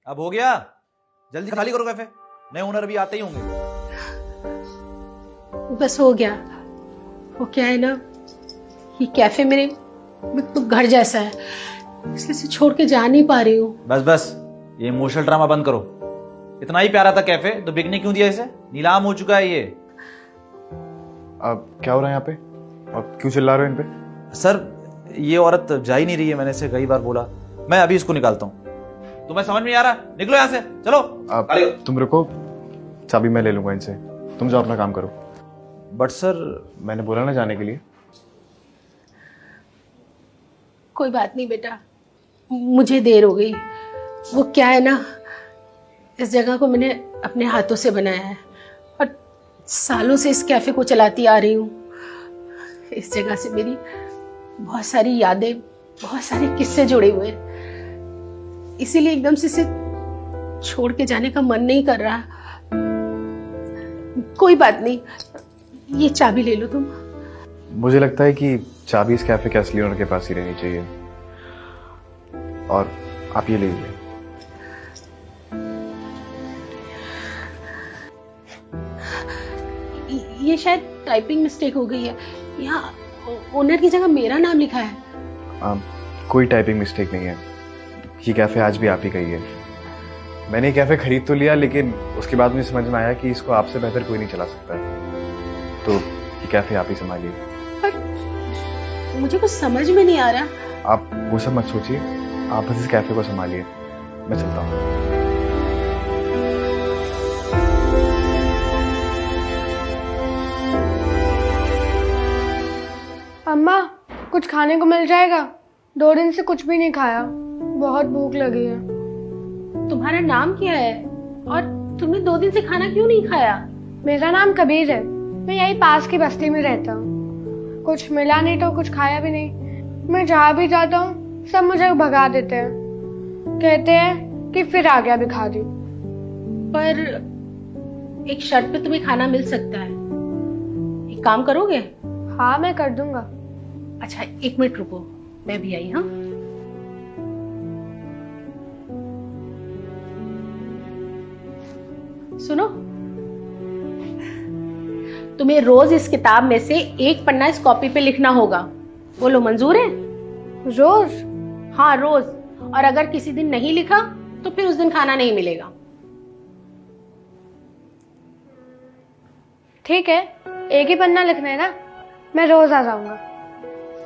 अब हो गया, जल्दी खाली करो कैफे, नए ओनर भी आते ही होंगे। बस हो गया। वो क्या है ना, ये कैफे मेरे बिल्कुल घर जैसा है, इसलिए इसे छोड़ के जा नहीं पा रही हूँ। बस बस, ये इमोशनल ड्रामा बंद करो। इतना ही प्यारा था कैफे तो बिकने क्यों दिया इसे? नीलाम हो चुका है ये। अब क्या हो रहा है यहाँ पे? अब क्यों चिल्ला रहे हो इन पे? सर, ये औरत जा ही नहीं रही है, मैंने इसे कई बार बोला। मैं अभी इसको निकालता हूँ। तुम्हें समझ में नहीं आ रहा? निकलो यहाँ से, चलो। अब तुम रुको, चाबी मैं ले लूंगा इनसे, तुम जाओ अपना काम करो। बट सर, मैंने बोला ना जाने के लिए। कोई बात नहीं बेटा, मुझे देर हो गई। वो क्या है ना, इस जगह को मैंने अपने हाथों से बनाया है और सालों से इस कैफे को चलाती आ रही हूँ। इस जगह से मेरी बहुत सारी यादें, बहुत सारे किस्से जुड़े हुए हैं, इसीलिए एकदम से इसे छोड़ के जाने का मन नहीं कर रहा। कोई बात नहीं, ये चाबी ले लो तुम। मुझे लगता है कि चाबी इस कैफे के असली ओनर के पास ही रहनी चाहिए, और आप ये ले लीजिए। ये शायद टाइपिंग मिस्टेक हो गई है, यहाँ ओनर की जगह मेरा नाम लिखा है। कोई टाइपिंग मिस्टेक नहीं है, ये कैफे आज भी आप ही का ही है। मैंने ये कैफे खरीद तो लिया, लेकिन उसके बाद मुझे समझ में आया कि इसको आपसे बेहतर कोई नहीं चला सकता है, तो ये कैफे आप ही संभालिए। पर मुझे कुछ समझ में नहीं आ रहा। आप वो सब मत सोचिए, आप बस इस कैफे को संभालिए, मैं चलता हूँ। अम्मा, कुछ खाने को मिल जाएगा? 2 दिन से कुछ भी नहीं खाया, बहुत भूख लगी है। तुम्हारा नाम क्या है और तुमने 2 दिन से खाना क्यों नहीं खाया? मेरा नाम कबीर है, मैं यही पास की बस्ती में रहता हूँ। कुछ मिला नहीं तो कुछ खाया भी नहीं। मैं जहाँ भी जाता हूँ सब मुझे भगा देते हैं, कहते हैं कि फिर आ गया भिखारी। पर एक शर्त पे तुम्हें खाना मिल सकता है, एक काम करोगे? हाँ, मैं कर दूंगा। अच्छा 1 मिनट रुको, मैं भी आई। हाँ, सुनो, तुम्हें रोज इस किताब में से एक पन्ना इस कॉपी पे लिखना होगा। बोलो मंजूर है? रोज? हाँ रोज, और अगर किसी दिन नहीं लिखा तो फिर उस दिन खाना नहीं मिलेगा। ठीक है, एक ही पन्ना लिखना है ना, मैं रोज आ जाऊंगा।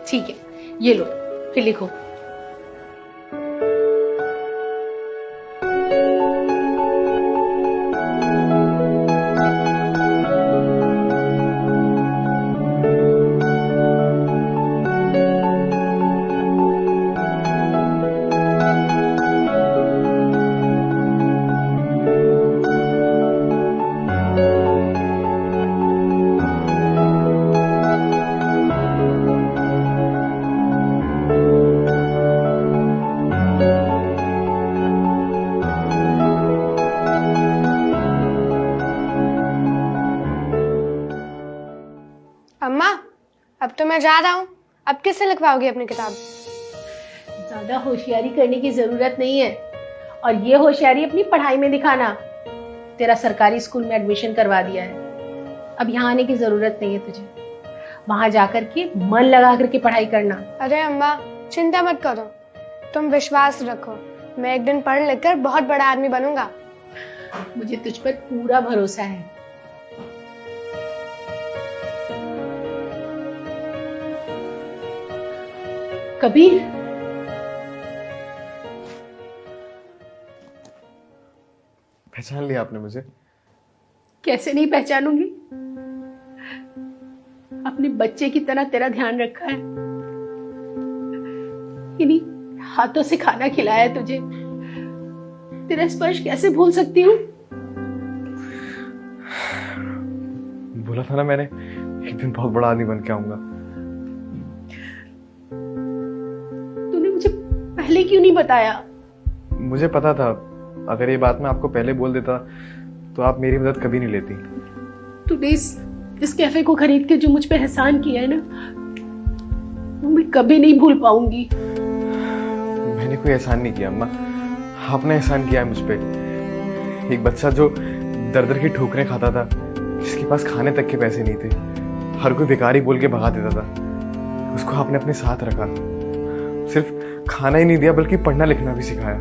ठीक है, ये लो, फिर लिखो। अम्मा, अब तो मैं जा रहा हूँ, अब किससे लिखवाओगी अपनी किताब? ज्यादा होशियारी करने की जरूरत नहीं है, और ये होशियारी अपनी पढ़ाई में दिखाना। तेरा सरकारी स्कूल में एडमिशन करवा दिया है, अब यहाँ आने की जरूरत नहीं है तुझे। वहां जाकर के मन लगा करके पढ़ाई करना। अरे अम्मा, चिंता मत करो, तुम विश्वास रखो, मैं एक दिन पढ़ लिख कर बहुत बड़ा आदमी बनूंगा। मुझे तुझ पर पूरा भरोसा है। कबीर, पहचान लिया आपने मुझे? कैसे नहीं पहचानूंगी, अपने बच्चे की तरह तेरा ध्यान रखा है, इन्हीं हाथों से खाना खिलाया है तुझे। तेरा स्पर्श कैसे भूल सकती हूँ? बोला था ना मैंने, एक दिन बहुत बड़ा आदमी बन के आऊंगा। तूने मुझे पहले क्यों नहीं बताया? मुझे पता था, अगर ये बात मैं आपको पहले बोल देता तो आप मेरी मदद कभी नहीं लेती। तूने इस कैफे को खरीद के जो मुझ पे एहसान किया है ना, वो मैं कभी नहीं भूल पाऊंगी। मैंने कोई एहसान नहीं किया अम्मा, आपने एहसान किया है मुझ पे। एक बच्चा जो दर दर की ठोकरें खाता था, जिसके पास खाने तक के पैसे नहीं थे, हर कोई भिखारी बोल के भगा देता था, उसको आपने अपने साथ रखा। सिर्फ खाना ही नहीं दिया बल्कि पढ़ना लिखना भी सिखाया।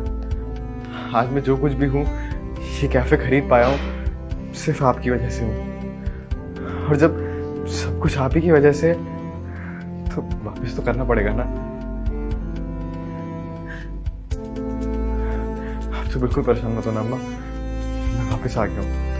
आज मैं जो कुछ भी हूँ, ये कैफे खरीद पाया हूँ, सिर्फ आपकी वजह से हूँ। और जब सब कुछ आप ही की वजह से, तो वापस तो करना पड़ेगा ना। आप तो बिल्कुल परेशान मत होना अम्मा, मैं वापस आ गया हूँ।